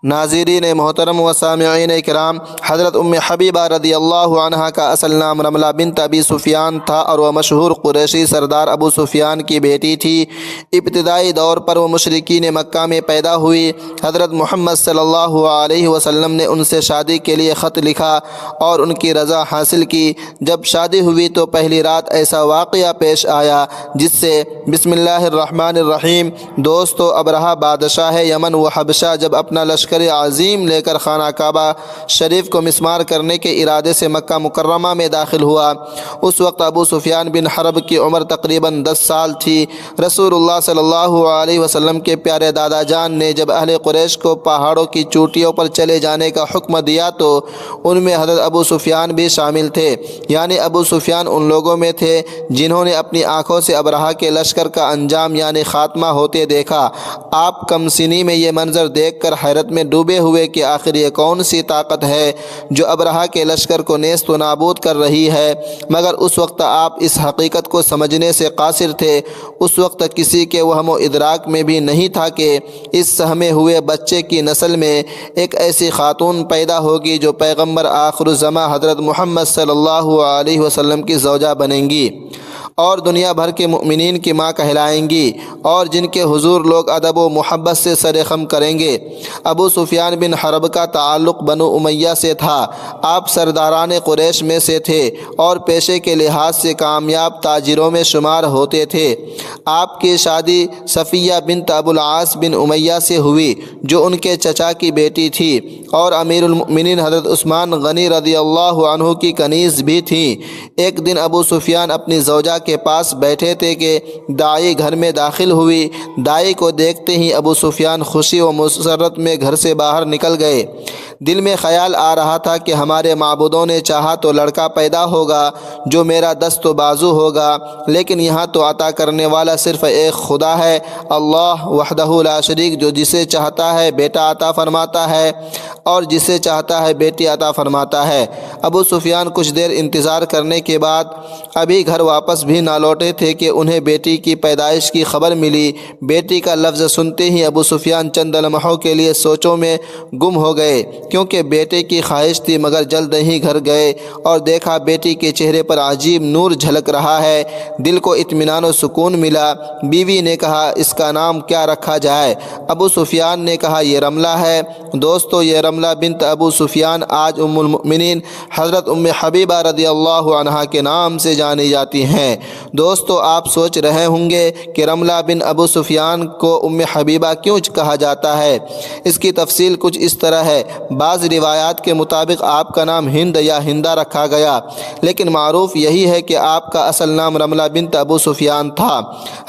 ناظرین محترم و سامعین کرام، حضرت حبیبہ رضی اللہ عنہا کا اصل نام رملہ بنت ابی سفیان تھا اور وہ مشہور قریشی سردار ابو سفیان کی بیٹی تھی۔ ابتدائی دور پر وہ مشرکین مکہ میں پیدا ہوئی۔ حضرت محمد صلی اللہ علیہ وسلم نے ان سے شادی کے لیے خط لکھا اور ان کی رضا حاصل کی۔ جب شادی ہوئی تو پہلی رات ایسا واقعہ پیش آیا جس سے بسم اللہ الرحمن الرحیم دوستو ابرہہ بادشاہ یمن و حبشہ جب اپنا لشکر عظیم لے کر خانہ کعبہ شریف کو مسمار کرنے کے ارادے سے مکہ مکرمہ میں داخل ہوا، اس وقت ابو سفیان بن حرب کی عمر تقریباً 10 سال تھی۔ رسول اللہ صلی اللہ علیہ وسلم کے پیارے دادا جان نے جب اہل قریش کو پہاڑوں کی چوٹیوں پر چلے جانے کا حکم دیا تو ان میں حضرت ابو سفیان بھی شامل تھے، یعنی ابو سفیان ان لوگوں میں تھے جنہوں نے اپنی آنکھوں سے ابرہہ کے لشکر کا انجام یعنی خاتمہ ہوتے دیکھا۔ آپ کم سنی میں یہ منظر دیکھ کر حیرت میں ڈوبے ہوئے کہ آخر یہ کون سی طاقت ہے جو ابرہہ کے لشکر کو نیست و نابود کر رہی ہے، مگر اس وقت آپ اس حقیقت کو سمجھنے سے قاصر تھے۔ اس وقت کسی کے وہم و ادراک میں بھی نہیں تھا کہ اس سہمے ہوئے بچے کی نسل میں ایک ایسی خاتون پیدا ہوگی جو پیغمبر آخر الزماں حضرت محمد صلی اللہ علیہ وسلم کی زوجہ بنیں گی اور دنیا بھر کے مؤمنین کی ماں کہلائیں گی اور جن کے حضور لوگ ادب و محبت سے سر خم کریں گے۔ ابو سفیان بن حرب کا تعلق بنو امیہ سے تھا۔ آپ سرداران قریش میں سے تھے اور پیشے کے لحاظ سے کامیاب تاجروں میں شمار ہوتے تھے۔ آپ کی شادی صفیہ بنت ابو العاص بن امیہ سے ہوئی جو ان کے چچا کی بیٹی تھی اور امیر المؤمنین حضرت عثمان غنی رضی اللہ عنہ کی کنیز بھی تھیں۔ ایک دن ابو سفیان اپنی زوجہ کے پاس بیٹھے تھے کہ دائی گھر میں داخل ہوئی۔ دائی کو دیکھتے ہی ابو سفیان خوشی و مسرت میں گھر سے باہر نکل گئے۔ دل میں خیال آ رہا تھا کہ ہمارے معبودوں نے چاہا تو لڑکا پیدا ہوگا جو میرا دست و بازو ہوگا، لیکن یہاں تو عطا کرنے والا صرف ایک خدا ہے، اللہ وحدہ لا شریک، جو جسے چاہتا ہے بیٹا عطا فرماتا ہے اور جسے چاہتا ہے بیٹی عطا فرماتا ہے۔ ابو سفیان کچھ دیر انتظار کرنے کے بعد ابھی گھر واپس بھی نہ لوٹے تھے کہ انہیں بیٹی کی پیدائش کی خبر ملی۔ بیٹی کا لفظ سنتے ہی ابو سفیان چند لمحوں کے لیے سوچوں میں گم ہو گئے، کیونکہ بیٹے کی خواہش تھی، مگر جلد ہی گھر گئے اور دیکھا بیٹی کے چہرے پر عجیب نور جھلک رہا ہے۔ دل کو اطمینان و سکون ملا۔ بیوی نے کہا اس کا نام کیا رکھا جائے؟ ابو سفیان نے کہا یہ رملہ ہے۔ دوستو یہ رملہ بنت ابو سفیان آج ام المؤمنین حضرت حبیبہ رضی اللہ عنہا کے نام سے جانی جاتی ہیں۔ دوستو آپ سوچ رہے ہوں گے کہ رملہ بن ابو سفیان کو حبیبہ کیوں کہا جاتا ہے؟ اس کی تفصیل کچھ اس طرح ہے۔ بعض روایات کے مطابق آپ کا نام ہند یا ہندہ رکھا گیا، لیکن معروف یہی ہے کہ آپ کا اصل نام رملہ بنت ابو سفیان تھا۔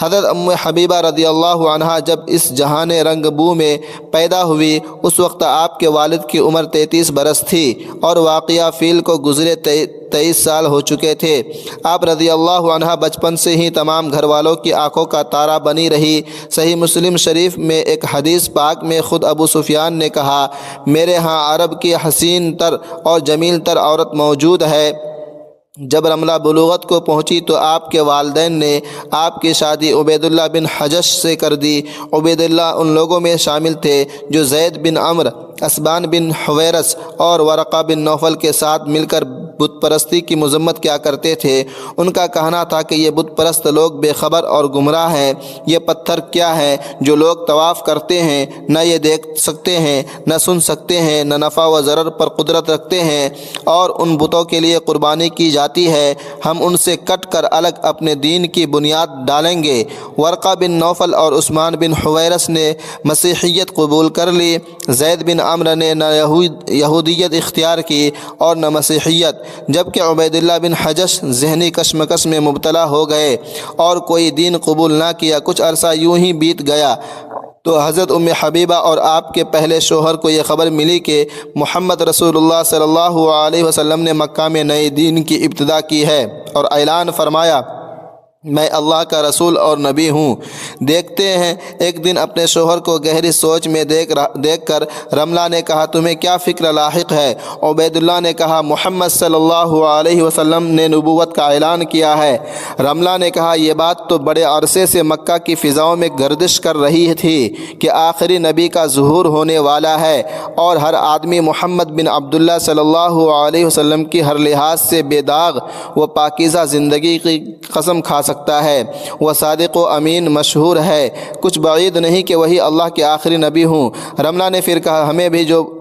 حضرت حبیبہ رضی اللہ عنہا جب اس جہان رنگ بو میں پیدا ہوئی اس وقت آپ کے والد کی عمر 33 برس تھی اور واقعہ فیل کو گزرے 23 سال ہو چکے تھے۔ آپ رضی اللہ عنہ بچپن سے ہی تمام گھر والوں کی آنکھوں کا تارا بنی رہی۔ صحیح مسلم شریف میں ایک حدیث پاک میں خود ابو سفیان نے کہا میرے ہاں عرب کی حسین تر اور جمیل تر عورت موجود ہے۔ جب رملہ بلوغت کو پہنچی تو آپ کے والدین نے آپ کی شادی عبید اللہ بن حجش سے کر دی۔ عبید اللہ ان لوگوں میں شامل تھے جو زید بن عمرو، اسبان بن حویرث اور ورقہ بن نوفل کے ساتھ مل کر بت پرستی کی مذمت کیا کرتے تھے۔ ان کا کہنا تھا کہ یہ بت پرست لوگ بے خبر اور گمراہ ہیں۔ یہ پتھر کیا ہے جو لوگ طواف کرتے ہیں، نہ یہ دیکھ سکتے ہیں، نہ سن سکتے ہیں، نہ نفع و ضرر پر قدرت رکھتے ہیں اور ان بتوں کے لیے قربانی کی جاتی ہے۔ ہم ان سے کٹ کر الگ اپنے دین کی بنیاد ڈالیں گے۔ ورقہ بن نوفل اور عثمان بن حویرث نے مسیحیت قبول کر لی۔ زید بن عمرو نے نہ یہودیت اختیار کی اور نہ مسیحیت، جبکہ عبید اللہ بن حجش ذہنی کشمکش میں مبتلا ہو گئے اور کوئی دین قبول نہ کیا۔ کچھ عرصہ یوں ہی بیت گیا تو حضرت حبیبہ اور آپ کے پہلے شوہر کو یہ خبر ملی کہ محمد رسول اللہ صلی اللہ علیہ وسلم نے مکہ میں نئے دین کی ابتدا کی ہے اور اعلان فرمایا میں اللہ کا رسول اور نبی ہوں۔ دیکھتے ہیں ایک دن اپنے شوہر کو گہری سوچ میں دیکھ کر رملہ نے کہا تمہیں کیا فکر لاحق ہے؟ عبید اللہ نے کہا محمد صلی اللہ علیہ وسلم نے نبوت کا اعلان کیا ہے۔ رملہ نے کہا یہ بات تو بڑے عرصے سے مکہ کی فضاؤں میں گردش کر رہی تھی کہ آخری نبی کا ظہور ہونے والا ہے اور ہر آدمی محمد بن عبداللہ صلی اللہ علیہ وسلم کی ہر لحاظ سے بے داغ و پاکیزہ زندگی کی قسم کھا سکتا ہے۔ وہ صادق و امین مشہور ہے، کچھ بعید نہیں کہ وہی اللہ کے آخری نبی ہوں۔ رملہ نے پھر کہا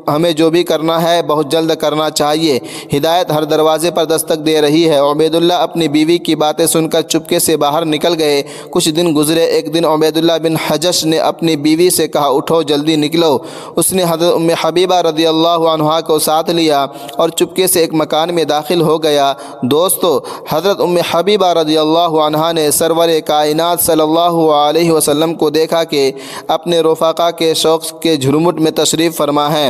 ہمیں جو بھی کرنا ہے بہت جلد کرنا چاہیے، ہدایت ہر دروازے پر دستک دے رہی ہے۔ عبید اللہ اپنی بیوی کی باتیں سن کر چپکے سے باہر نکل گئے۔ کچھ دن گزرے، ایک دن عبید اللہ بن حجش نے اپنی بیوی سے کہا اٹھو جلدی نکلو۔ اس نے حضرت ام حبیبہ رضی اللہ عنہا کو ساتھ لیا اور چپکے سے ایک مکان میں داخل ہو گیا۔ دوستو، حضرت ام حبیبہ رضی اللہ عنہا نے سرور کائنات صلی اللہ علیہ وسلم کو دیکھا کہ اپنے رفقا کے شوق کے جھرمٹ میں تشریف فرما ہے۔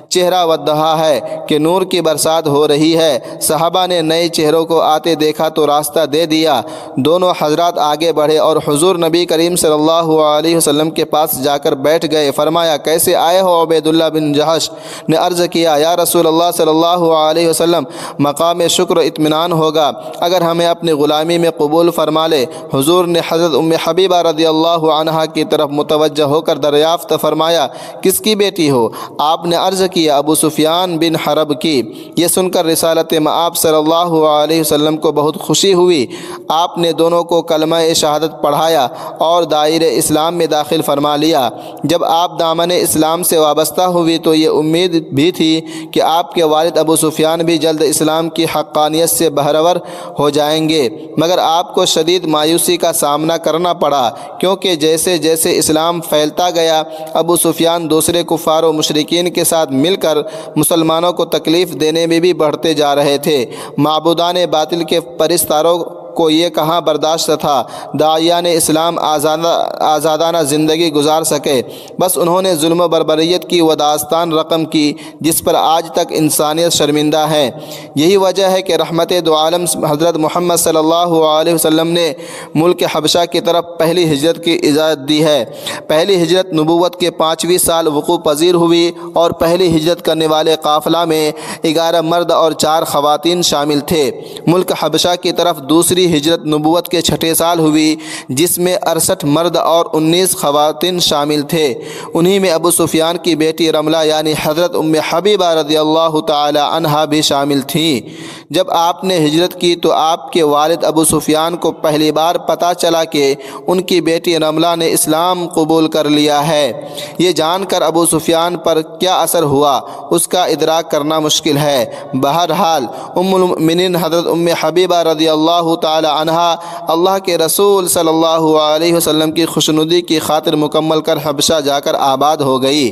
چہرہ ودہا ہے کہ نور کی برسات ہو رہی ہے۔ صحابہ نے نئے چہروں کو آتے دیکھا تو راستہ دے دیا۔ دونوں حضرات آگے بڑھے اور حضور نبی کریم صلی اللہ علیہ وسلم کے پاس جا کر بیٹھ گئے۔ فرمایا کیسے آئے ہو؟ عبید اللہ بن جہش نے عرض کیا یا رسول اللہ صلی اللہ علیہ وسلم، مقام شکر و اطمینان ہوگا اگر ہمیں اپنی غلامی میں قبول فرما لے۔ حضور نے حضرت ام حبیبہ رضی اللہ عنہا کی طرف متوجہ ہو کر دریافت فرمایا کس کی بیٹی ہو؟ آپ نے عرض کیا ابو سفیان بن حرب کی۔ یہ سن کر رسالت مآب صلی اللہ علیہ وسلم کو بہت خوشی ہوئی۔ آپ نے دونوں کو کلمہ شہادت پڑھایا اور دائرہ اسلام میں داخل فرما لیا۔ جب آپ دامن اسلام سے وابستہ ہوئی تو یہ امید بھی تھی کہ آپ کے والد ابو سفیان بھی جلد اسلام کی حقانیت سے بہرور ہو جائیں گے، مگر آپ کو شدید مایوسی کا سامنا کرنا پڑا، کیونکہ جیسے جیسے اسلام پھیلتا گیا ابو سفیان دوسرے کفار و مشرکین کے ساتھ مل کر مسلمانوں کو تکلیف دینے میں بھی بڑھتے جا رہے تھے۔ معبودان باطل کے پرستاروں کو یہ کہاں برداشت تھا داعیان اسلام آزادانہ زندگی گزار سکے، بس انہوں نے ظلم و بربریت کی وہ داستان رقم کی جس پر آج تک انسانیت شرمندہ ہے۔ یہی وجہ ہے کہ رحمت دو عالم حضرت محمد صلی اللہ علیہ وسلم نے ملک حبشہ کی طرف پہلی ہجرت کی اجازت دی ہے۔ پہلی ہجرت نبوت کے 5ویں سال وقوع پذیر ہوئی اور پہلی ہجرت کرنے والے قافلہ میں 11 مرد اور 4 خواتین شامل تھے۔ ملک حبشہ کی طرف دوسری ہجرت نبوت کے 6 سال ہوئی جس میں 68 مرد اور 19 خواتین شامل تھے۔ انہی میں ابو سفیان کی بیٹی رملہ یعنی حضرت ام حبیبہ رضی اللہ تعالی عنہا بھی شامل تھیں۔ جب آپ نے ہجرت کی تو آپ کے والد ابو سفیان کو پہلی بار پتہ چلا کہ ان کی بیٹی رملہ نے اسلام قبول کر لیا ہے۔ یہ جان کر ابو سفیان پر کیا اثر ہوا اس کا ادراک کرنا مشکل ہے۔ بہرحال ام المؤمنین حضرت ام حبیبہ رضی اللہ تعالی عنہا اللہ کے رسول صلی اللہ علیہ وسلم کی خوشنودی کی خاطر مکمل کر حبشہ جا کر آباد ہو گئی۔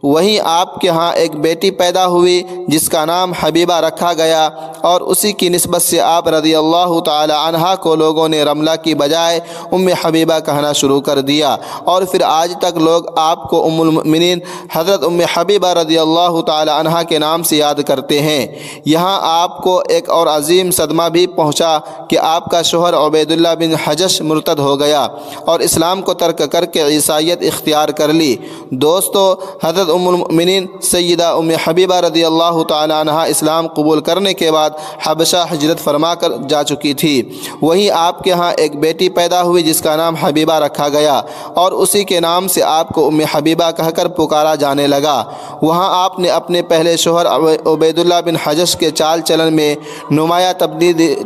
وہیں آپ کے ہاں ایک بیٹی پیدا ہوئی جس کا نام حبیبہ رکھا گیا اور اسی کی نسبت سے آپ رضی اللہ تعالی عنہا کو لوگوں نے رملہ کی بجائے ام حبیبہ کہنا شروع کر دیا اور پھر آج تک لوگ آپ کو ام المؤمنین حضرت ام حبیبہ رضی اللہ تعالی عنہا کے نام سے یاد کرتے ہیں۔ یہاں آپ کو ایک اور عظیم صدمہ بھی پہنچا کہ آپ کا شوہر عبید اللہ بن حجش مرتد ہو گیا اور اسلام کو ترک کر کے عیسائیت اختیار کر لی۔ دوستو، حضرت ام المؤمنین سیدہ ام حبیبہ رضی اللہ تعالی عنہا اسلام قبول کرنے کے بعد حبشہ ہجرت فرما کر جا چکی تھی۔ وہیں آپ کے ہاں ایک بیٹی پیدا ہوئی جس کا نام حبیبہ رکھا گیا اور اسی کے نام سے آپ کو ام حبیبہ کہہ کر پکارا جانے لگا۔ وہاں آپ نے اپنے پہلے شوہر عبید اللہ بن حجش کے چال چلن میں نمایاں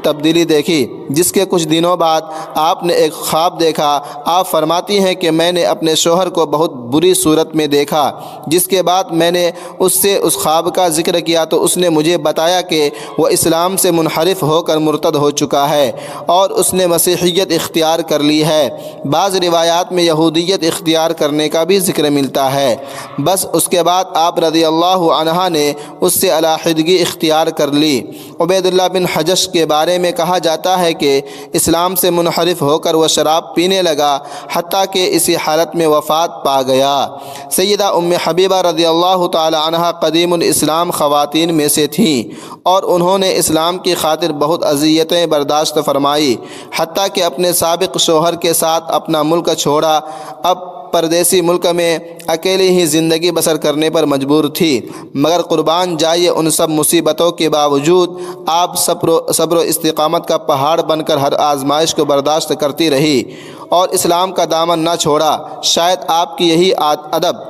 تبدیلی دیکھی، جس کے کچھ دنوں بعد آپ نے ایک خواب دیکھا۔ آپ فرماتی ہیں کہ میں نے اپنے شوہر کو بہت بری صورت میں دیکھا، جس کے بعد میں نے اس سے اس خواب کا ذکر کیا تو اس نے مجھے بتایا کہ وہ اسلام سے منحرف ہو کر مرتد ہو چکا ہے اور اس نے مسیحیت اختیار کر لی ہے۔ بعض روایات میں یہودیت اختیار کرنے کا بھی ذکر ملتا ہے۔ بس اس کے بعد آپ رضی اللہ عنہا نے اس سے علیحدگی اختیار کر لی۔ عبید اللہ بن حجش کے بارے میں کہا جاتا ہے کہ اسلام سے منحرف ہو کر وہ شراب پینے لگا حتیٰ کہ اسی حالت میں وفات پا گیا۔ سیدہ ام حبیبہ رضی اللہ تعالی عنہا قدیم الاسلام خواتین میں سے تھیں، اور انہوں نے اسلام کی خاطر بہت اذیتیں برداشت فرمائی، حتیٰ کہ اپنے سابق شوہر کے ساتھ اپنا ملک چھوڑا، اب پردیسی ملک میں اکیلی ہی زندگی بسر کرنے پر مجبور تھی۔ مگر قربان جائیے ان سب مصیبتوں کے باوجود آپ صبر و استقامت کا پہاڑ بن کر ہر آزمائش کو برداشت کرتی رہی اور اسلام کا دامن نہ چھوڑا۔ شاید آپ کی یہی ادب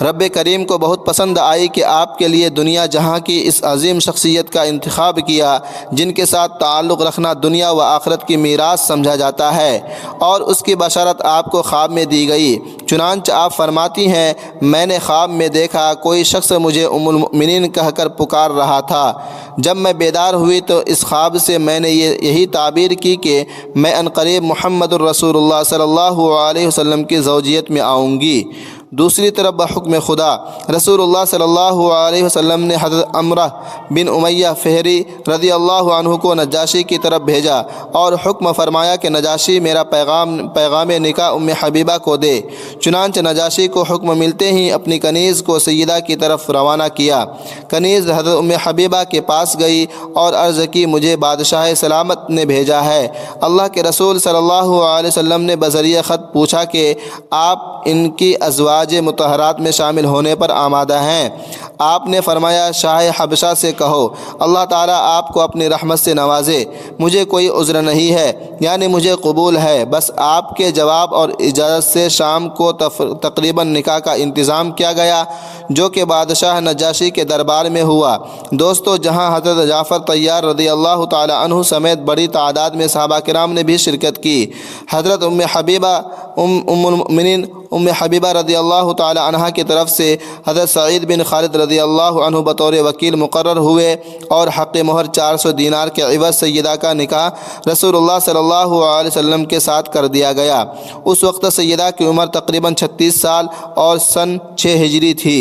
رب کریم کو بہت پسند آئی کہ آپ کے لیے دنیا جہاں کی اس عظیم شخصیت کا انتخاب کیا جن کے ساتھ تعلق رکھنا دنیا و آخرت کی میراث سمجھا جاتا ہے، اور اس کی بشارت آپ کو خواب میں دی گئی۔ چنانچہ آپ فرماتی ہیں، میں نے خواب میں دیکھا کوئی شخص مجھے ام المؤمنین کہہ کر پکار رہا تھا۔ جب میں بیدار ہوئی تو اس خواب سے میں نے یہی تعبیر کی کہ میں عنقریب محمد الرسول اللہ صلی اللہ علیہ وسلم کی زوجیت میں آؤں گی۔ دوسری طرف بحکم خدا رسول اللہ صلی اللہ علیہ وسلم نے حضرت عمرہ بن امیہ فہری رضی اللہ عنہ کو نجاشی کی طرف بھیجا اور حکم فرمایا کہ نجاشی میرا پیغام نکاح ام حبیبہ کو دے۔ چنانچہ نجاشی کو حکم ملتے ہی اپنی کنیز کو سیدہ کی طرف روانہ کیا۔ کنیز حضرت ام حبیبہ کے پاس گئی اور عرض کی، مجھے بادشاہ سلامت نے بھیجا ہے۔ اللہ کے رسول صلی اللہ علیہ وسلم نے بذریعہ خط پوچھا کہ آپ ان کی ازواج مطہرات میں شامل ہونے پر آمادہ ہیں؟ آپ نے فرمایا، شاہ حبشہ سے کہو اللہ تعالیٰ آپ کو اپنی رحمت سے نوازے، مجھے کوئی عذر نہیں ہے، یعنی مجھے قبول ہے۔ بس آپ کے جواب اور اجازت سے شام کو تقریباً نکاح کا انتظام کیا گیا، جو کہ بادشاہ نجاشی کے دربار میں ہوا۔ دوستو، جہاں حضرت جعفر طیار رضی اللہ تعالی عنہ سمیت بڑی تعداد میں صحابہ کرام نے بھی شرکت کی۔ حضرت ام المؤمنین ام حبیبہ رضی اللہ تعالی عنہ کی طرف سے حضرت سعید بن خالد رضی اللہ عنہ بطور وکیل مقرر ہوئے اور حق مہر 400 دینار کے عوض سیدہ کا نکاح رسول اللہ صلی اللہ علیہ وسلم کے ساتھ کر دیا گیا۔ اس وقت سیدہ کی عمر تقریباً 36 سال اور سن 6 ہجری تھی۔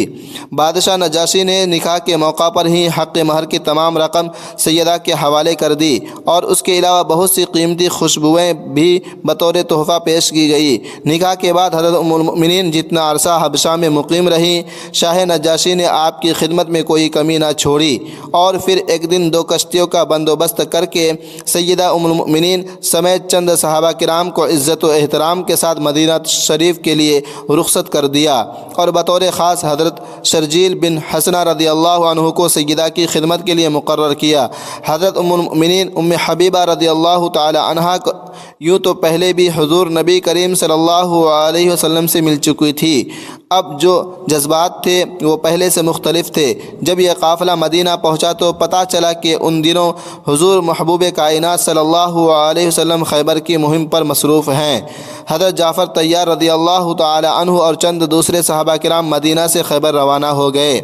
بادشاہ نجاشی نے نکاح کے موقع پر ہی حق مہر کی تمام رقم سیدہ کے حوالے کر دی اور اس کے علاوہ بہت سی قیمتی خوشبوئیں بھی بطور تحفہ پیش کی گئی۔ نکاح کے بعد حضرت ام المؤمنین جتنا عرصہ حبشہ میں مقیم رہیں، شاہ نجاشی نے آپ کی خدمت میں کوئی کمی نہ چھوڑی، اور پھر ایک دن 2 کشتیوں کا بندوبست کر کے سیدہ ام المؤمنین سمیت چند صحابہ کرام کو عزت و احترام کے ساتھ مدینہ شریف کے لیے رخصت کر دیا، اور بطور خاص حضرت شرجیل بن حسنہ رضی اللہ عنہ کو سیدہ کی خدمت کے لیے مقرر کیا۔ حضرت ام المؤمنین ام حبیبہ رضی اللہ تعالی عنہا یوں تو پہلے بھی حضور نبی کریم صلی اللہ علیہ وسلم سے مل چکی تھی، اب جو جذبات تھے وہ پہلے سے مختلف تھے۔ جب یہ قافلہ مدینہ پہنچا تو پتہ چلا کہ ان دنوں حضور محبوب کائنات صلی اللہ علیہ وسلم خیبر کی مہم پر مصروف ہیں۔ حضرت جعفر طیار رضی اللہ تعالی عنہ اور چند دوسرے صحابہ کرام مدینہ سے خیبر روانہ ہو گئے،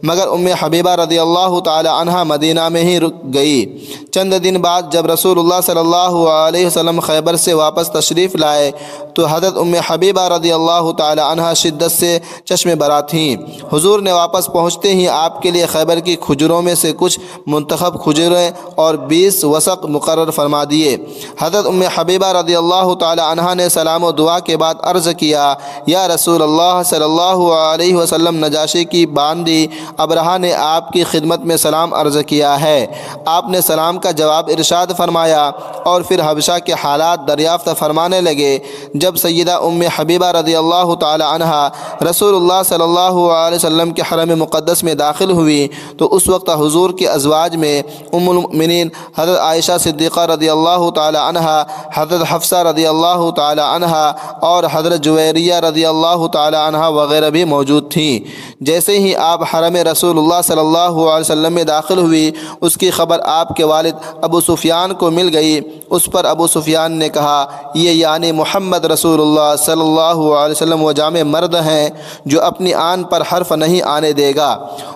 مگر ام حبیبہ رضی اللہ تعالی عنہ مدینہ میں ہی رک گئی۔ چند دن بعد جب رسول اللہ صلی اللہ علیہ وسلم خیبر سے واپس تشریف لائے تو حضرت ام حبیبہ رضی اللہ تعالی عنہ شدت سے چشم برا تھیں۔ حضور نے واپس پہنچتے ہی آپ کے لیے خیبر کی کھجوروں میں سے کچھ منتخب کھجوریں اور 20 وسق مقرر فرما دیے۔ حضرت ام حبیبہ رضی اللہ تعالی عنہ نے سلام و دعا کے بعد عرض کیا، یا رسول اللہ صلی اللہ علیہ وسلم، نجاشی کی باندی ابرہہ نے آپ کی خدمت میں سلام عرض کیا ہے۔ آپ نے سلام کا جواب ارشاد فرمایا اور پھر حبشہ کے حالات دریافت فرمانے لگے۔ جب سیدہ ام حبیبہ رضی اللہ تعالی عنہا رسول اللہ صلی اللہ علیہ وسلم کے حرم مقدس میں داخل ہوئی تو اس وقت حضور کے ازواج میں ام المؤمنین حضرت عائشہ صدیقہ رضی اللہ تعالی عنہا، حضرت حفصہ رضی اللہ تعالی عنہا اور حضرت جویریہ رضی اللہ تعالی عنہا وغیرہ بھی موجود تھیں۔ جیسے ہی آپ حرم رسول اللہ صلی اللہ علیہ وسلم میں داخل ہوئی، اس کی خبر آپ کے والد ابو سفیان کو مل گئی۔ اس پر ابو سفیان نے کہا، یہ یعنی محمد رسول اللہ صلی اللہ علیہ وسلم وہ جامع مرد ہیں جو اپنی آن پر حرف نہیں آنے دے گا۔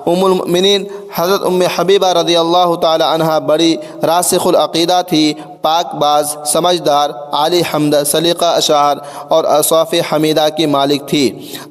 ام المؤمنین حضرت ام حبیبہ رضی اللہ تعالی عنہ بڑی راسخ العقیدہ تھی، پاک باز، سمجھدار، عالی حمد، سلیقہ اشعار اور اوصاف حمیدہ کی مالک تھی۔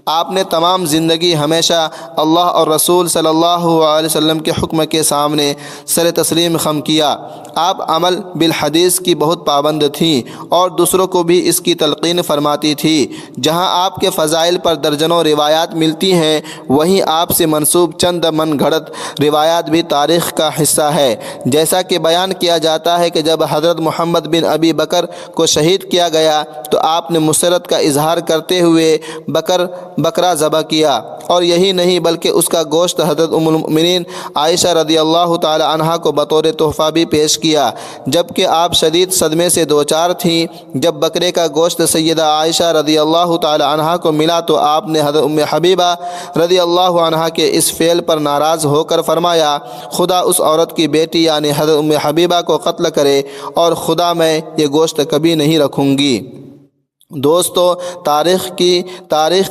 آپ نے تمام زندگی ہمیشہ اللہ اور رسول صلی اللہ علیہ وسلم کے حکم کے سامنے سر تسلیم خم کیا۔ آپ عمل بالحدیث کی بہت پابند تھیں اور دوسروں کو بھی اس کی تلقین فرماتی تھی۔ جہاں آپ کے فضائل پر درجنوں روایات ملتی ہیں، وہیں آپ سے منسوب چند من گھڑت روایات بھی تاریخ کا حصہ ہے۔ جیسا کہ بیان کیا جاتا ہے کہ جب حضرت محمد بن ابی بکر کو شہید کیا گیا تو آپ نے مسرت کا اظہار کرتے ہوئے بکرا ذبح کیا، اور یہی نہیں بلکہ اس کا گوشت حضرت ام المؤمنین عائشہ رضی اللہ تعالی عنہا کو بطور تحفہ بھی پیش کیا، جبکہ آپ شدید صدمے سے دوچار تھیں۔ جب بکرے کا گوشت سیدہ عائشہ رضی اللہ تعالی عنہا کو ملا تو آپ نے حضرت ام حبیبہ رضی اللہ عنہا کے اس فعل پر ناراض ہو کر فرمایا، خدا اس عورت کی بیٹی یعنی حضرت ام حبیبہ کو قتل کرے، اور خدا میں یہ گوشت کبھی نہیں رکھوں گی۔ دوستو، تاریخ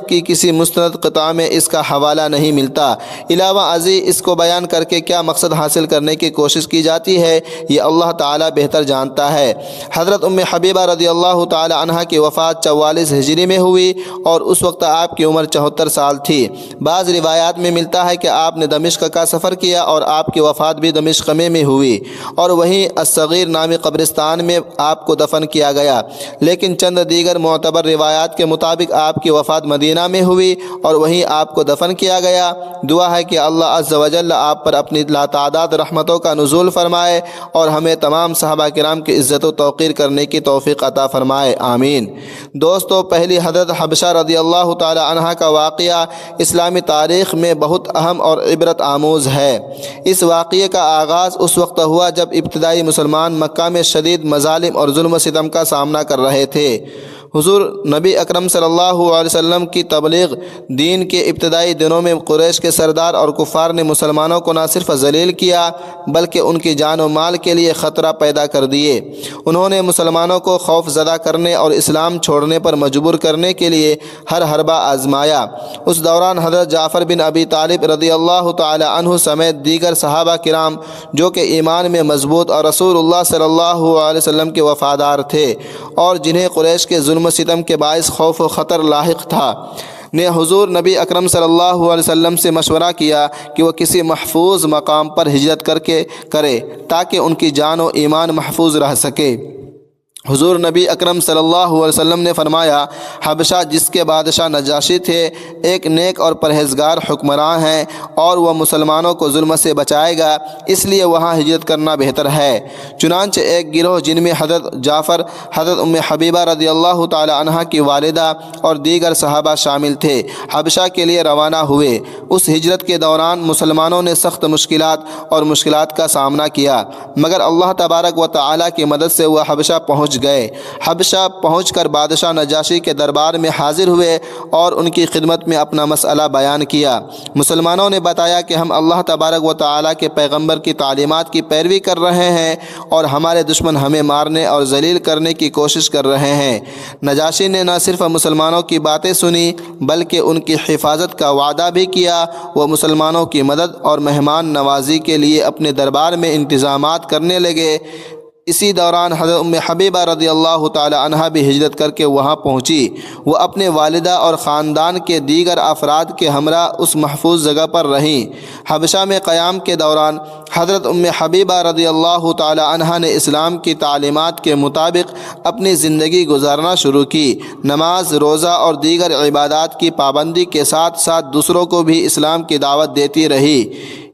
کی کسی مستند قطع میں اس کا حوالہ نہیں ملتا۔ علاوہ ازیں اس کو بیان کر کے کیا مقصد حاصل کرنے کی کوشش کی جاتی ہے، یہ اللہ تعالیٰ بہتر جانتا ہے۔ حضرت ام حبیبہ رضی اللہ تعالی عنہا کی وفات 44 ہجری میں ہوئی اور اس وقت آپ کی عمر 74 سال تھی۔ بعض روایات میں ملتا ہے کہ آپ نے دمشق کا سفر کیا اور آپ کی وفات بھی دمشق میں ہوئی، اور وہیں الصغیر نامی قبرستان میں آپ کو دفن کیا گیا۔ لیکن چند دیگر معتبر روایات کے مطابق آپ کی وفات مدینہ میں ہوئی اور وہیں آپ کو دفن کیا گیا۔ دعا ہے کہ اللہ عز و جل آپ پر اپنی لاتعداد رحمتوں کا نزول فرمائے اور ہمیں تمام صحابہ کرام کی عزت و توقیر کرنے کی توفیق عطا فرمائے، آمین۔ دوستو، پہلی حضرت حبشہ رضی اللہ تعالی عنہا کا واقعہ اسلامی تاریخ میں بہت اہم اور عبرت آموز ہے۔ اس واقعے کا آغاز اس وقت ہوا جب ابتدائی مسلمان مکہ میں شدید مظالم اور ظلم و ستم کا سامنا کر رہے تھے۔ حضور نبی اکرم صلی اللہ علیہ وسلم کی تبلیغ دین کے ابتدائی دنوں میں قریش کے سردار اور کفار نے مسلمانوں کو نہ صرف ذلیل کیا بلکہ ان کی جان و مال کے لیے خطرہ پیدا کر دیے۔ انہوں نے مسلمانوں کو خوف زدہ کرنے اور اسلام چھوڑنے پر مجبور کرنے کے لیے ہر حربہ آزمایا۔ اس دوران حضرت جعفر بن ابی طالب رضی اللہ تعالی عنہ سمیت دیگر صحابہ کرام جو کہ ایمان میں مضبوط اور رسول اللہ صلی اللہ علیہ وسلم کے وفادار تھے اور جنہیں قریش کے ظلم و ستم کے باعث خوف و خطر لاحق تھا، نے حضور نبی اکرم صلی اللہ علیہ وسلم سے مشورہ کیا کہ وہ کسی محفوظ مقام پر ہجرت کرے تاکہ ان کی جان و ایمان محفوظ رہ سکے۔ حضور نبی اکرم صلی اللہ علیہ وسلم نے فرمایا، حبشہ جس کے بادشاہ نجاشی تھے ایک نیک اور پرہیزگار حکمراں ہیں اور وہ مسلمانوں کو ظلم سے بچائے گا، اس لیے وہاں ہجرت کرنا بہتر ہے۔ چنانچہ ایک گروہ جن میں حضرت جعفر، حضرت ام حبیبہ رضی اللہ تعالی عنہا کی والدہ اور دیگر صحابہ شامل تھے، حبشہ کے لیے روانہ ہوئے۔ اس ہجرت کے دوران مسلمانوں نے سخت مشکلات کا سامنا کیا، مگر اللہ تبارک و تعالی کی مدد سے وہ حبشہ پہنچ گئے۔ حبشہ پہنچ کر بادشاہ نجاشی کے دربار میں حاضر ہوئے اور ان کی خدمت میں اپنا مسئلہ بیان کیا۔ مسلمانوں نے بتایا کہ ہم اللہ تبارک و تعالی کے پیغمبر کی تعلیمات کی پیروی کر رہے ہیں اور ہمارے دشمن ہمیں مارنے اور ذلیل کرنے کی کوشش کر رہے ہیں۔ نجاشی نے نہ صرف مسلمانوں کی باتیں سنی بلکہ ان کی حفاظت کا وعدہ بھی کیا۔ وہ مسلمانوں کی مدد اور مہمان نوازی کے لیے اپنے دربار میں انتظامات کرنے لگے۔ اسی دوران حضرت ام حبیبہ رضی اللہ تعالی عنہا بھی ہجرت کر کے وہاں پہنچی۔ وہ اپنے والدہ اور خاندان کے دیگر افراد کے ہمراہ اس محفوظ جگہ پر رہیں۔ حبشہ میں قیام کے دوران حضرت ام حبیبہ رضی اللہ تعالی عنہا نے اسلام کی تعلیمات کے مطابق اپنی زندگی گزارنا شروع کی۔ نماز، روزہ اور دیگر عبادات کی پابندی کے ساتھ ساتھ دوسروں کو بھی اسلام کی دعوت دیتی رہی،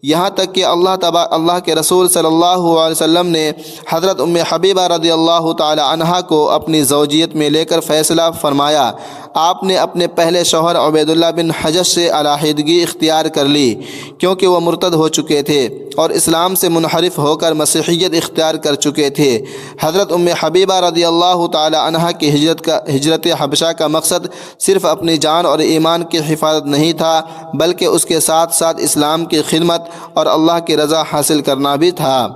یہاں تک کہ اللہ کے رسول صلی اللہ علیہ وسلم نے حضرت ام حبیبہ رضی اللہ تعالی عنہا کو اپنی زوجیت میں لے کر فیصلہ فرمایا۔ آپ نے اپنے پہلے شوہر عبید اللہ بن حجش سے علیحدگی اختیار کر لی کیونکہ وہ مرتد ہو چکے تھے اور اسلام سے منحرف ہو کر مسیحیت اختیار کر چکے تھے۔ حضرت ام حبیبہ رضی اللہ تعالی عنہا کی ہجرت حبشہ کا مقصد صرف اپنی جان اور ایمان کی حفاظت نہیں تھا بلکہ اس کے ساتھ ساتھ اسلام کی خدمت اور اللہ کی رضا حاصل کرنا بھی تھا۔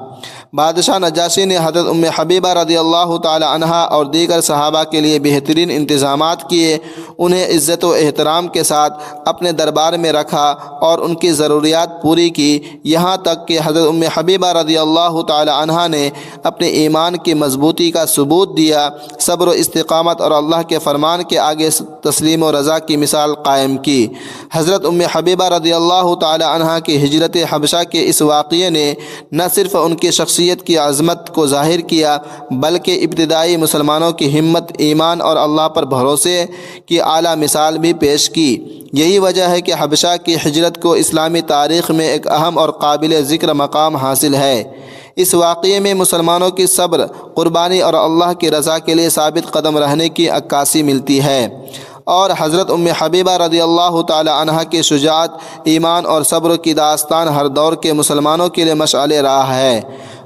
بادشاہ نجاشی نے حضرت ام حبیبہ رضی اللہ تعالی عنہا اور دیگر صحابہ کے لیے بہترین انتظامات کیے، انہیں عزت و احترام کے ساتھ اپنے دربار میں رکھا اور ان کی ضروریات پوری کی، یہاں تک کہ حضرت ام حبیبہ رضی اللہ تعالی عنہا نے اپنے ایمان کی مضبوطی کا ثبوت دیا، صبر و استقامت اور اللہ کے فرمان کے آگے تسلیم و رضا کی مثال قائم کی۔ حضرت ام حبیبہ رضی اللہ تعالی عنہا کی ہجرت حبشہ کے اس واقعے نے نہ صرف ان کی شخصیت کی عظمت کو ظاہر کیا بلکہ ابتدائی مسلمانوں کی ہمت، ایمان اور اللہ پر بھروسے کی اعلیٰ مثال بھی پیش کی۔ یہی وجہ ہے کہ حبشہ کی ہجرت کو اسلامی تاریخ میں ایک اہم اور قابل ذکر مقام حاصل ہے۔ اس واقعے میں مسلمانوں کی صبر، قربانی اور اللہ کی رضا کے لیے ثابت قدم رہنے کی عکاسی ملتی ہے، اور حضرت ام حبیبہ رضی اللہ تعالی عنہا کی شجاعت، ایمان اور صبر کی داستان ہر دور کے مسلمانوں کے لیے مشعل راہ ہے۔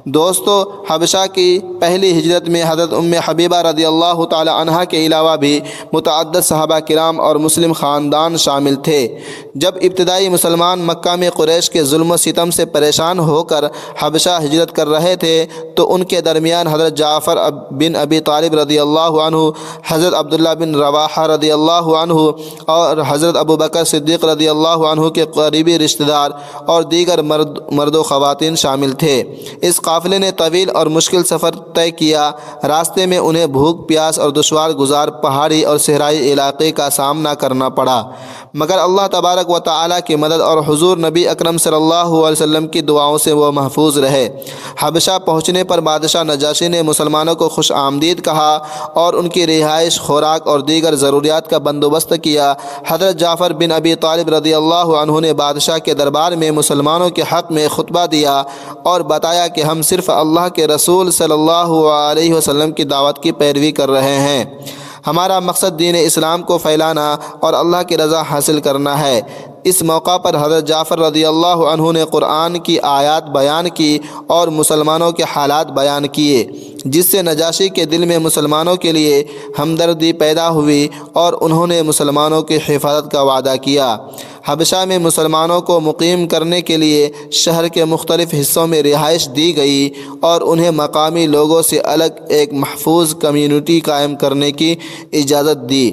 دوستو، حبشہ کی پہلی ہجرت میں حضرت ام حبیبہ رضی اللہ تعالی عنہا کے علاوہ بھی متعدد صحابہ کرام اور مسلم خاندان شامل تھے۔ جب ابتدائی مسلمان مکہ میں قریش کے ظلم و ستم سے پریشان ہو کر حبشہ ہجرت کر رہے تھے تو ان کے درمیان حضرت جعفر بن ابی طالب رضی اللہ عنہ، حضرت عبداللہ بن رواحہ رضی اللہ عنہ اور حضرت ابوبکر صدیق رضی اللہ عنہ کے قریبی رشتہ دار اور دیگر مرد و خواتین شامل تھے۔ اس قافلے نے طویل اور مشکل سفر طے کیا۔ راستے میں انہیں بھوک، پیاس اور دشوار گزار پہاڑی اور صحرائی علاقے کا سامنا کرنا پڑا، مگر اللہ تبارک و تعالیٰ کی مدد اور حضور نبی اکرم صلی اللہ علیہ وسلم کی دعاؤں سے وہ محفوظ رہے۔ حبشہ پہنچنے پر بادشاہ نجاشی نے مسلمانوں کو خوش آمدید کہا اور ان کی رہائش، خوراک اور دیگر ضروریات کا بندوبست کیا۔ حضرت جعفر بن ابی طالب رضی اللہ عنہ نے بادشاہ کے دربار میں مسلمانوں کے حق میں خطبہ دیا اور بتایا کہ ہم صرف اللہ کے رسول صلی اللہ علیہ وسلم کی دعوت کی پیروی کر رہے ہیں۔ ہمارا مقصد دین اسلام کو پھیلانا اور اللہ کی رضا حاصل کرنا ہے۔ اس موقع پر حضرت جعفر رضی اللہ عنہ نے قرآن کی آیات بیان کی اور مسلمانوں کے حالات بیان کیے، جس سے نجاشی کے دل میں مسلمانوں کے لیے ہمدردی پیدا ہوئی اور انہوں نے مسلمانوں کی حفاظت کا وعدہ کیا۔ حبشہ میں مسلمانوں کو مقیم کرنے کے لیے شہر کے مختلف حصوں میں رہائش دی گئی اور انہیں مقامی لوگوں سے الگ ایک محفوظ کمیونٹی قائم کرنے کی اجازت دی۔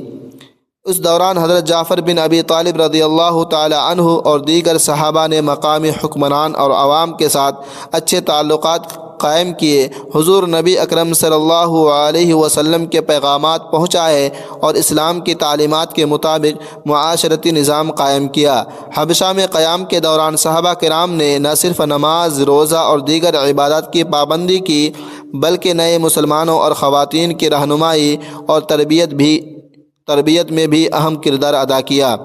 اس دوران حضرت جعفر بن ابی طالب رضی اللہ تعالی عنہ اور دیگر صحابہ نے مقامی حکمران اور عوام کے ساتھ اچھے تعلقات قائم کیے، حضور نبی اکرم صلی اللہ علیہ وسلم کے پیغامات پہنچائے اور اسلام کی تعلیمات کے مطابق معاشرتی نظام قائم کیا۔ حبشہ میں قیام کے دوران صحابہ کرام نے نہ صرف نماز، روزہ اور دیگر عبادات کی پابندی کی بلکہ نئے مسلمانوں اور خواتین کی رہنمائی اور تربیت میں بھی اہم کردار ادا کیا۔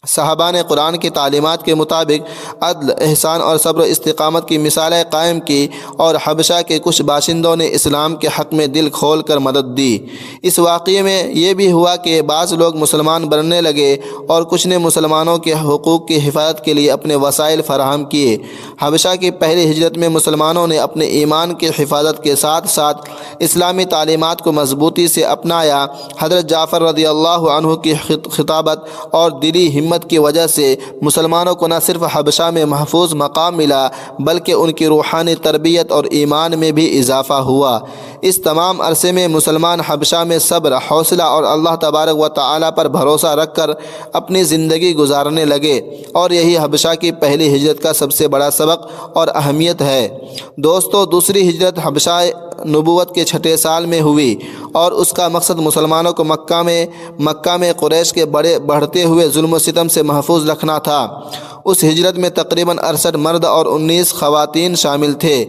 صحابہ نے قرآن کی تعلیمات کے مطابق عدل، احسان اور صبر و استقامت کی مثالیں قائم کی اور حبشہ کے کچھ باشندوں نے اسلام کے حق میں دل کھول کر مدد دی۔ اس واقعے میں یہ بھی ہوا کہ بعض لوگ مسلمان بننے لگے اور کچھ نے مسلمانوں کے حقوق کی حفاظت کے لیے اپنے وسائل فراہم کیے۔ حبشہ کی پہلی ہجرت میں مسلمانوں نے اپنے ایمان کی حفاظت کے ساتھ ساتھ اسلامی تعلیمات کو مضبوطی سے اپنایا۔ حضرت جعفر رضی اللہ عنہ کی خطابت اور دلی ہمت کی وجہ سے مسلمانوں کو نہ صرف حبشہ میں محفوظ مقام ملا بلکہ ان کی روحانی تربیت اور ایمان میں بھی اضافہ ہوا۔ اس تمام عرصے میں مسلمان حبشہ میں صبر، حوصلہ اور اللہ تبارک و تعالیٰ پر بھروسہ رکھ کر اپنی زندگی گزارنے لگے، اور یہی حبشہ کی پہلی ہجرت کا سب سے بڑا سبق اور اہمیت ہے۔ دوستو، دوسری ہجرت حبشہ نبوت کے 6 سال میں ہوئی اور اس کا مقصد مسلمانوں کو مکہ میں قریش کے بڑھتے ہوئے ظلم و ستم سے محفوظ رکھنا تھا۔ اس ہجرت میں تقریباً 68 مرد اور 19 خواتین شامل تھے۔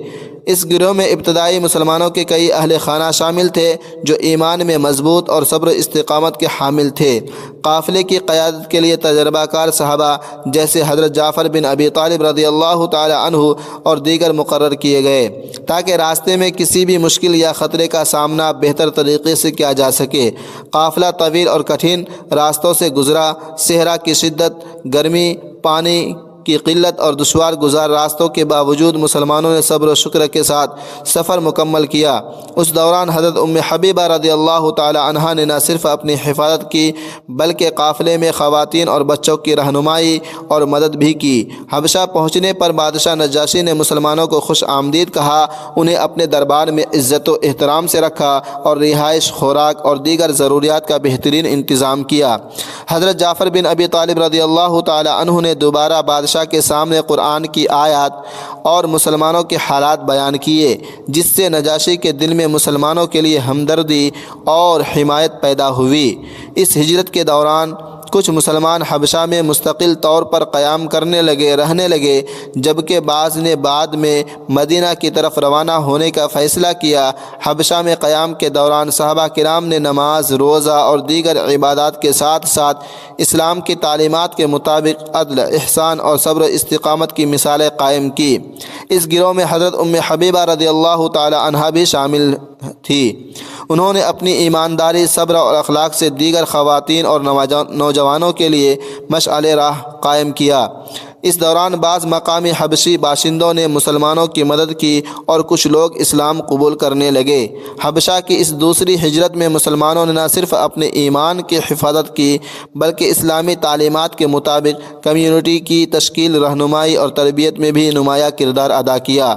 اس گروہ میں ابتدائی مسلمانوں کے کئی اہل خانہ شامل تھے جو ایمان میں مضبوط اور صبر و استقامت کے حامل تھے۔ قافلے کی قیادت کے لیے تجربہ کار صحابہ جیسے حضرت جعفر بن ابی طالب رضی اللہ تعالی عنہ اور دیگر مقرر کیے گئے تاکہ راستے میں کسی بھی مشکل یا خطرے کا سامنا بہتر طریقے سے کیا جا سکے۔ قافلہ طویل اور کٹھن راستوں سے گزرا، صحرا کی شدت، گرمی، پانی کی قلت اور دشوار گزار راستوں کے باوجود مسلمانوں نے صبر و شکر کے ساتھ سفر مکمل کیا۔ اس دوران حضرت ام حبیبہ رضی اللہ تعالی عنہا نے نہ صرف اپنی حفاظت کی بلکہ قافلے میں خواتین اور بچوں کی رہنمائی اور مدد بھی کی۔ حبشہ پہنچنے پر بادشاہ نجاشی نے مسلمانوں کو خوش آمدید کہا، انہیں اپنے دربار میں عزت و احترام سے رکھا اور رہائش، خوراک اور دیگر ضروریات کا بہترین انتظام کیا۔ حضرت جعفر بن ابی طالب رضی اللہ تعالی عنہ نے دوبارہ بادشاہ کے سامنے قرآن کی آیات اور مسلمانوں کے حالات بیان کیے، جس سے نجاشی کے دل میں مسلمانوں کے لیے ہمدردی اور حمایت پیدا ہوئی۔ اس ہجرت کے دوران کچھ مسلمان حبشہ میں مستقل طور پر قیام رہنے لگے، جبکہ بعض نے بعد میں مدینہ کی طرف روانہ ہونے کا فیصلہ کیا۔ حبشہ میں قیام کے دوران صحابہ کرام نے نماز، روزہ اور دیگر عبادات کے ساتھ ساتھ اسلام کی تعلیمات کے مطابق عدل، احسان اور صبر و استقامت کی مثالیں قائم کی۔ اس گروہ میں حضرت ام حبیبہ رضی اللہ تعالی عنہا بھی شامل تھی۔ انہوں نے اپنی ایمانداری، صبر اور اخلاق سے دیگر خواتین اور نوجوانوں کے لیے مشعل راہ قائم کیا۔ اس دوران بعض مقامی حبشی باشندوں نے مسلمانوں کی مدد کی اور کچھ لوگ اسلام قبول کرنے لگے۔ حبشہ کی اس دوسری ہجرت میں مسلمانوں نے نہ صرف اپنے ایمان کی حفاظت کی بلکہ اسلامی تعلیمات کے مطابق کمیونٹی کی تشکیل، رہنمائی اور تربیت میں بھی نمایاں کردار ادا کیا۔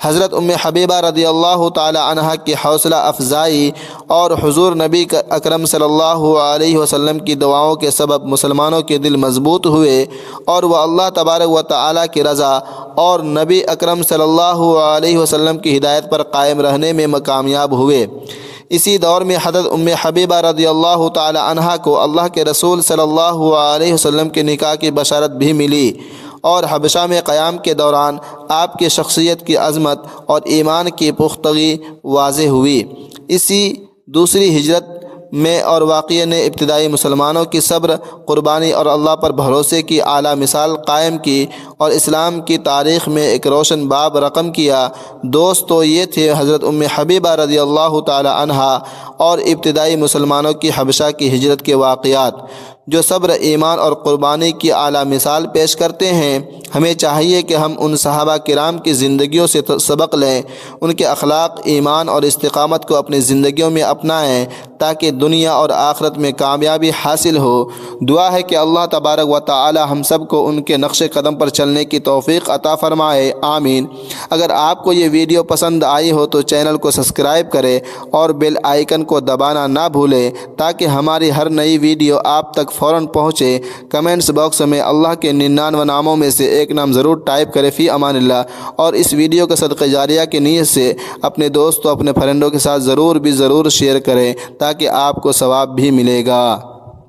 حضرت ام حبیبہ رضی اللہ تعالی عنہا کی حوصلہ افزائی اور حضور نبی اکرم صلی اللہ علیہ وسلم کی دعاؤں کے سبب مسلمانوں کے دل مضبوط ہوئے اور وہ اللہ تبارک و تعالیٰ کی رضا اور نبی اکرم صلی اللہ علیہ وسلم کی ہدایت پر قائم رہنے میں کامیاب ہوئے۔ اسی دور میں حضرت ام حبیبہ رضی اللہ تعالی عنہا کو اللہ کے رسول صلی اللہ علیہ وسلم کے نکاح کی بشارت بھی ملی اور حبشہ میں قیام کے دوران آپ کی شخصیت کی عظمت اور ایمان کی پختگی واضح ہوئی۔ اسی دوسری ہجرت میں اور واقعے نے ابتدائی مسلمانوں کی صبر، قربانی اور اللہ پر بھروسے کی اعلیٰ مثال قائم کی اور اسلام کی تاریخ میں ایک روشن باب رقم کیا۔ دوستو، یہ تھے حضرت ام حبیبہ رضی اللہ تعالی عنہا اور ابتدائی مسلمانوں کی حبشہ کی ہجرت کے واقعات، جو صبر، ایمان اور قربانی کی اعلیٰ مثال پیش کرتے ہیں۔ ہمیں چاہیے کہ ہم ان صحابہ کرام کی زندگیوں سے سبق لیں، ان کے اخلاق، ایمان اور استقامت کو اپنی زندگیوں میں اپنائیں تاکہ دنیا اور آخرت میں کامیابی حاصل ہو۔ دعا ہے کہ اللہ تبارک و تعالی ہم سب کو ان کے نقش قدم پر چلنے کی توفیق عطا فرمائے، آمین۔ اگر آپ کو یہ ویڈیو پسند آئی ہو تو چینل کو سبسکرائب کریں اور بیل آئیکن کو دبانا نہ بھولیں تاکہ ہماری ہر نئی ویڈیو آپ تک فوراً پہنچے۔ کمنٹس باکس میں اللہ کے 99 ناموں میں سے ایک نام ضرور ٹائپ کریں، فی امان اللہ، اور اس ویڈیو کو صدقہ جاریہ کی نیت سے اپنے دوستوں، اپنے فرینڈوں کے ساتھ ضرور شیئر کریں تاکہ آپ کو ثواب بھی ملے گا۔